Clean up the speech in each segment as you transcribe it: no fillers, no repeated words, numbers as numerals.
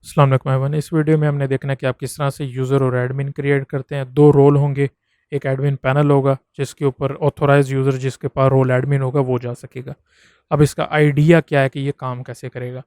अस्सलाम वालेकुम एवरीवन। इस वीडियो में हमने देखना है कि आप किस तरह से यूज़र और एडमिन क्रिएट करते हैं। दो रोल होंगे, एक एडमिन पैनल होगा जिसके ऊपर ऑथोराइज यूज़र जिसके पास रोल एडमिन होगा वो जा सकेगा। अब इसका आइडिया क्या है कि ये काम कैसे करेगा।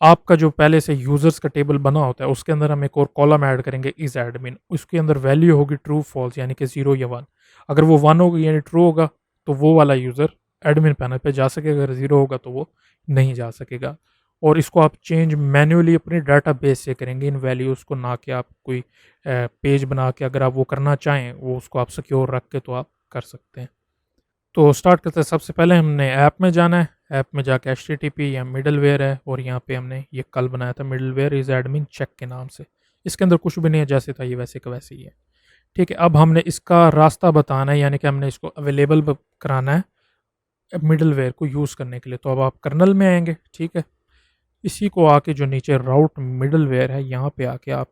आपका जो पहले से यूज़र्स का टेबल बना होता है उसके अंदर हम एक और कॉलम ऐड करेंगे इस एडमिन। उसके अंदर वैल्यू होगी ट्रू फॉल्स यानी कि 0 या 1। अगर वो 1 होगी यानी ट्रू होगा तो वो वाला यूज़र एडमिन पैनल पे जा सकेगा, अगर 0 होगा तो वो नहीं जा सकेगा। और इसको आप चेंज मैन्युअली अपने डाटाबेस से करेंगे इन वैल्यूज़ को, ना कि आप कोई पेज बना के अगर आप वो करना चाहें वो उसको आप सिक्योर रख के तो आप कर सकते हैं। तो स्टार्ट करते हैं। सबसे पहले हमने ऐप में जाना है। ऐप में जाके HTTP या मिडलवेयर है और यहाँ पे हमने ये कल बनाया था मिडलवेयर इज एडमिन चेक के नाम से। इसके अंदर कुछ भी नहीं है, जैसे था ये वैसे का वैसे ही है। ठीक है, अब हमने इसका रास्ता बताना है, यानी कि हमने इसको अवेलेबल कराना है मिडलवेयर को यूज़ करने के लिए। तो अब आप कर्नल में आएंगे। ठीक है, इसी को आके जो नीचे राउट मिडलवेयर है यहाँ पे आके आप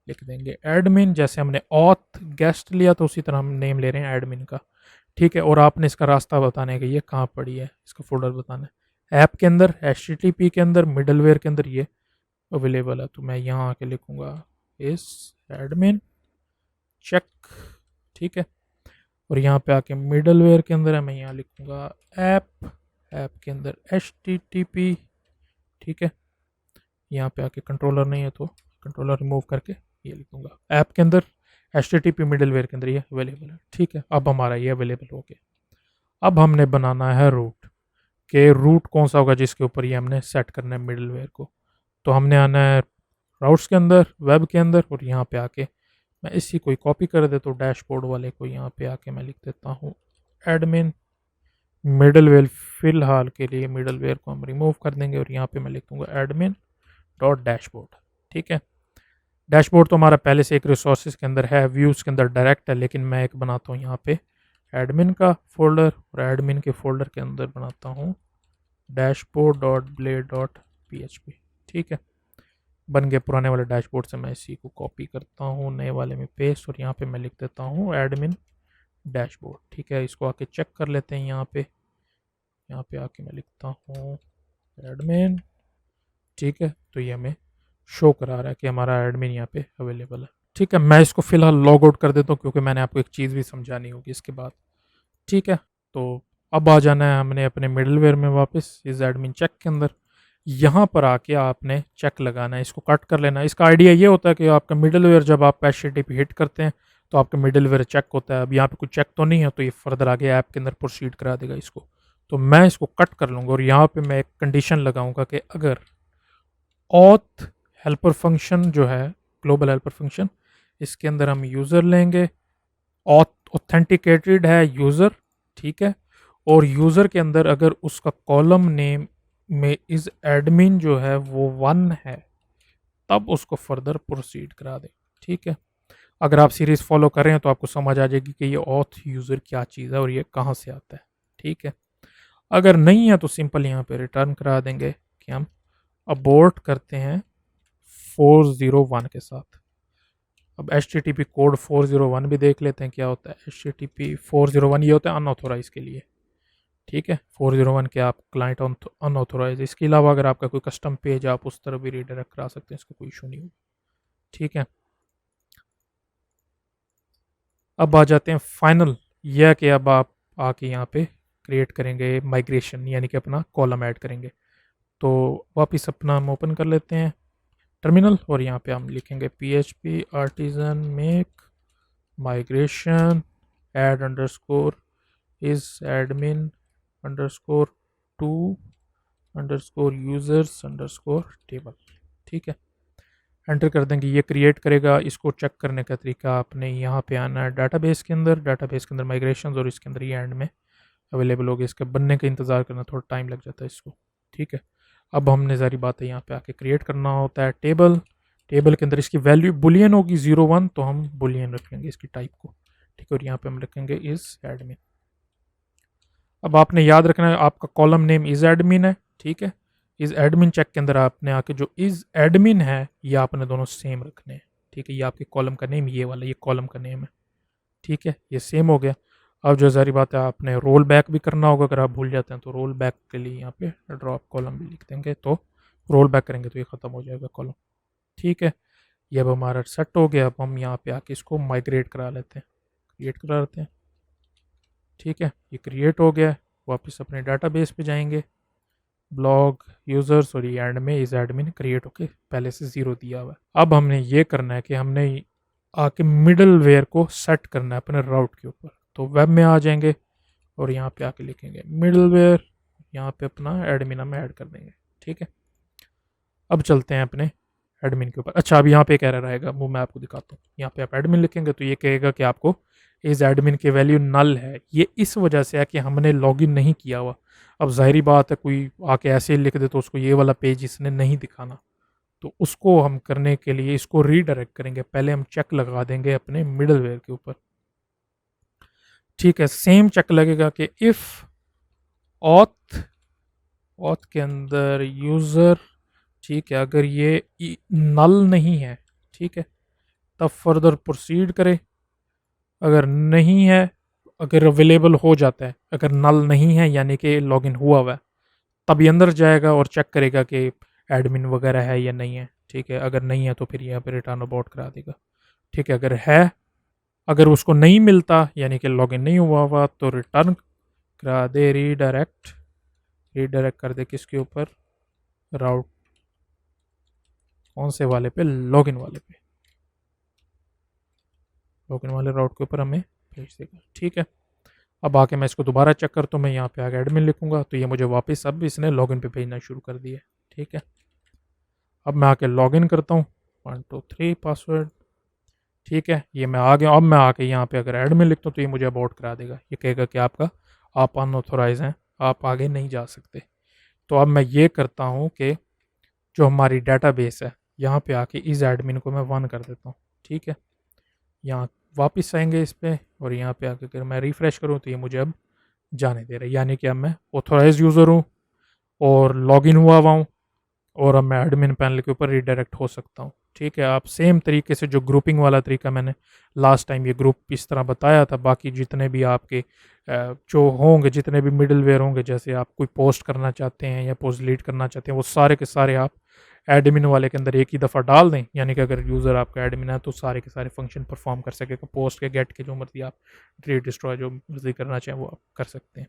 लिख देंगे एडमिन। जैसे हमने ऑथ गेस्ट लिया तो उसी तरह हम नेम ले रहे हैं एडमिन का। ठीक है, और आपने इसका रास्ता बताना है कि ये कहाँ पड़ी है, इसका फोल्डर बताना है। ऐप के अंदर, HTTP के अंदर, मिडलवेयर के अंदर ये अवेलेबल है। तो मैं यहाँ आके लिखूँगा इस एडमिन चेक। ठीक है, और यहाँ पे आके मिडलवेयर के अंदर है, मैं यहाँ लिखूँगा ऐप। ऐप के अंदर HTTP। ठीक है, यहाँ पे आके कंट्रोलर नहीं है तो कंट्रोलर रिमूव करके ये लिखूंगा ऐप के अंदर HTTP मिडलवेयर के अंदर ये अवेलेबल है। ठीक है, अब हमारा ये अवेलेबल हो गया। अब हमने बनाना है रूट के रूट कौन सा होगा जिसके ऊपर ये हमने सेट करना है मिडलवेयर को। तो हमने आना है राउट्स के अंदर, वेब के अंदर, और यहाँ पे आके मैं इसी को कॉपी कर देता हूँ डैशबोर्ड वाले को। यहाँ पे आके मैं लिख देता हूँ एडमिन मिडलवेयर। फिलहाल के लिए मिडलवेयर को हम रिमूव कर देंगे और यहाँ पे मैं लिख दूंगा एडमिन डॉट डैशबोर्ड। ठीक है, डैशबोर्ड तो हमारा पहले से एक रिसोर्सेज के अंदर है, व्यूज़ के अंदर डायरेक्ट है, लेकिन मैं एक बनाता हूँ यहाँ पे एडमिन का फोल्डर और एडमिन के फोल्डर के अंदर बनाता हूँ dashboard dot blade dot PHP। ठीक है, बन गए पुराने वाले डैशबोर्ड से। मैं इसी को कॉपी करता हूँ नए वाले में पेस्ट और यहाँ पे मैं लिख देता हूँ एडमिन डैशबोर्ड। ठीक है, इसको आके चेक कर लेते हैं। यहाँ पे आके मैं लिखता हूँ एडमिन। ठीक है, तो ये हमें शो करा रहा है कि हमारा एडमिन यहाँ पे अवेलेबल है। ठीक है, मैं इसको फिलहाल लॉग आउट कर देता हूँ क्योंकि मैंने आपको एक चीज़ भी समझानी होगी इसके बाद। ठीक है, तो अब आ जाना है हमने अपने मिडलवेयर में वापस इस एडमिन चेक के अंदर। यहाँ पर आके आपने चेक लगाना है, इसको कट कर लेना है। इसका आइडिया ये होता है कि आपका मिडलवेयर जब आप HTTP हिट करते हैं तो आपका मिडलवेयर चेक होता है। अब यहाँ पे कुछ चेक तो नहीं है तो ये फर्दर आगे ऐप के अंदर प्रोसीड करा देगा इसको। तो मैं इसको कट कर लूँगा और यहाँ पे मैं एक कंडीशन लगाऊंगा कि अगर ऑथ हेल्पर फंक्शन जो है ग्लोबल हेल्पर फंक्शन, इसके अंदर हम यूज़र लेंगे, ऑथ ऑथेंटिकेटेड है यूज़र। ठीक है, और यूज़र के अंदर अगर उसका कॉलम नेम में इस एडमिन जो है वो 1 है तब उसको फर्दर प्रोसीड करा दें। ठीक है, अगर आप सीरीज फॉलो कर रहे हैं तो आपको समझ आ जाएगी कि ये ऑथ यूज़र क्या चीज़ है और ये कहाँ से आता है। ठीक है, अगर नहीं है तो सिंपल यहाँ पे रिटर्न करा देंगे कि हम अबोर्ट करते हैं 401 के साथ। अब HTTP कोड 401 भी देख लेते हैं क्या होता है। HTTP 401 ये होता है अनऑथोराइज के लिए। ठीक है, 401 के आप क्लाइंट अनऑथोराइज। इसके अलावा अगर आपका कोई कस्टम पेज आप उस तरह भी रीडायरेक्ट करा सकते हैं, इसका कोई इशू नहीं होगा। ठीक है, अब आ जाते हैं फाइनल। यह कि अब आप आके यहाँ पे क्रिएट करेंगे माइग्रेशन, यानी कि अपना कॉलम ऐड करेंगे। तो वापस अपना हम ओपन कर लेते हैं टर्मिनल और यहाँ पे हम लिखेंगे PHP artisan make migration add underscore is admin underscore to underscore users underscore table. ठीक है, एंटर कर देंगे, ये क्रिएट करेगा। इसको चेक करने का तरीका आपने यहाँ पे आना है डाटाबेस के अंदर, डाटाबेस के अंदर माइग्रेशन, और इसके अंदर ये एंड में अवेलेबल हो गया। इसके बनने का इंतज़ार करना थोड़ा टाइम लग जाता है इसको। ठीक है, अब हमने सारी बातें यहाँ पे आके क्रिएट करना होता है टेबल। टेबल के अंदर इसकी वैल्यू बुलियन होगी 01, तो हम बुलियन रखेंगे इसकी टाइप को। ठीक है, और यहाँ पे हम रखेंगे इज एडमिन। अब आपने याद रखना है आपका कॉलम नेम इज एडमिन है। ठीक है, इज एडमिन चेक के अंदर आपने आके जो इज एडमिन है ये आपने दोनों सेम रखने हैं। ठीक है, ये आपके कॉलम का नेम ये वाला, ये कॉलम का नेम है। ठीक है, ये सेम हो गया। अब जो सारी बात है आपने रोल बैक भी करना होगा, अगर आप भूल जाते हैं तो रोल बैक के लिए यहाँ पे ड्रॉप कॉलम भी लिख देंगे, तो रोल बैक करेंगे तो ये ख़त्म हो जाएगा कॉलम। ठीक है, ये अब हमारा सेट हो गया। अब हम यहाँ पे आके इसको माइग्रेट करा लेते हैं, क्रिएट करा लेते हैं। ठीक है, ये क्रिएट हो गया। वापस अपने डाटाबेस पे जाएंगे, ब्लॉग यूज़र्स, और ये एंड में इस एडमिन क्रिएट होके पहले से 0 दिया हुआ है। अब हमने ये करना है कि हमने आके मिडल वेयर को सेट करना है अपने राउट के ऊपर। तो वेब में आ जाएंगे और यहाँ पे आके लिखेंगे मिडल वेयर, यहाँ पे अपना एडमिन हम ऐड कर देंगे। ठीक है, अब चलते हैं अपने एडमिन के ऊपर। अच्छा, अब यहाँ पे एक एरर आएगा, वो मैं आपको दिखाता हूँ। यहाँ पे आप एडमिन लिखेंगे तो ये कहेगा कि आपको इस एडमिन की वैल्यू नल है। ये इस वजह से है कि हमने लॉगिन नहीं किया हुआ। अब जाहिर बात है, कोई आके ऐसे ही लिख दे तो उसको ये वाला पेज इसने नहीं दिखाना। तो उसको हम करने के लिए इसको रीडायरेक्ट करेंगे। पहले हम चेक लगा देंगे अपने मिडल वेयर के ऊपर। ठीक है, सेम चेक लगेगा कि इफ़ ऑथ ऑथ के अंदर यूज़र, ठीक है, अगर ये नल नहीं है, ठीक है, तब फर्दर प्रोसीड करें। अगर नहीं है, अगर अवेलेबल हो जाता है, अगर नल नहीं है यानी कि लॉगिन हुआ हुआ है, तभी अंदर जाएगा और चेक करेगा कि एडमिन वगैरह है या नहीं है। ठीक है, अगर नहीं है तो फिर यहाँ पे रिटर्न अबाउट करा देगा। ठीक है, अगर है, अगर उसको नहीं मिलता यानी कि लॉगिन नहीं हुआ हुआ तो रिटर्न करा दे, रीडायरेक्ट। रीडायरेक्ट कर दे किसके ऊपर, राउट कौन से वाले पे, लॉगिन वाले पे, लॉगिन वाले राउट के ऊपर हमें भेज देगा। ठीक है, अब आके मैं इसको दोबारा चेक करता हूँ। मैं यहाँ पे आके एडमिन लिखूंगा तो ये मुझे वापस अब इसने लॉगिन पे भेजना शुरू कर दिया। ठीक है, अब मैं आके लॉगिन करता हूँ, 1 2 3 पासवर्ड। ठीक है, ये मैं आ गया। अब मैं आके यहाँ पे अगर एडमिन लिखता हूँ तो ये मुझे अबाउट करा देगा। ये कहेगा कि आपका आप अनऑथोराइज हैं, आप आगे नहीं जा सकते। तो अब मैं ये करता हूँ कि जो हमारी डाटाबेस है, यहाँ पे आके इस एडमिन को मैं 1 कर देता हूँ। ठीक है, यहाँ वापस आएंगे इस पर, और यहाँ पे आके अगर मैं रिफ़्रेश करूँ तो ये मुझे अब जाने दे रहा है, यानी कि अब मैं ऑथोराइज यूज़र हूँ और लॉगिन हुआ हूँ, और अब मैं एडमिन पैनल के ऊपर रीडायरेक्ट हो सकता हूँ। ठीक है, आप सेम तरीके से जो ग्रुपिंग वाला तरीका मैंने लास्ट टाइम ये ग्रुप इस तरह बताया था, बाकी जितने भी आपके जो होंगे, जितने भी मिडल वेयर होंगे, जैसे आप कोई पोस्ट करना चाहते हैं या पोस्ट डिलीट करना चाहते हैं, वो सारे के सारे आप एडमिन वाले के अंदर एक ही दफ़ा डाल दें। यानी कि अगर यूज़र आपका एडमिन है तो सारे के सारे फंक्शन परफॉर्म कर सकेगा। पोस्ट के, गेट के, जो मर्जी आप डिलीट डिस्ट्रॉय जो मर्जी करना चाहें वो आप कर सकते हैं।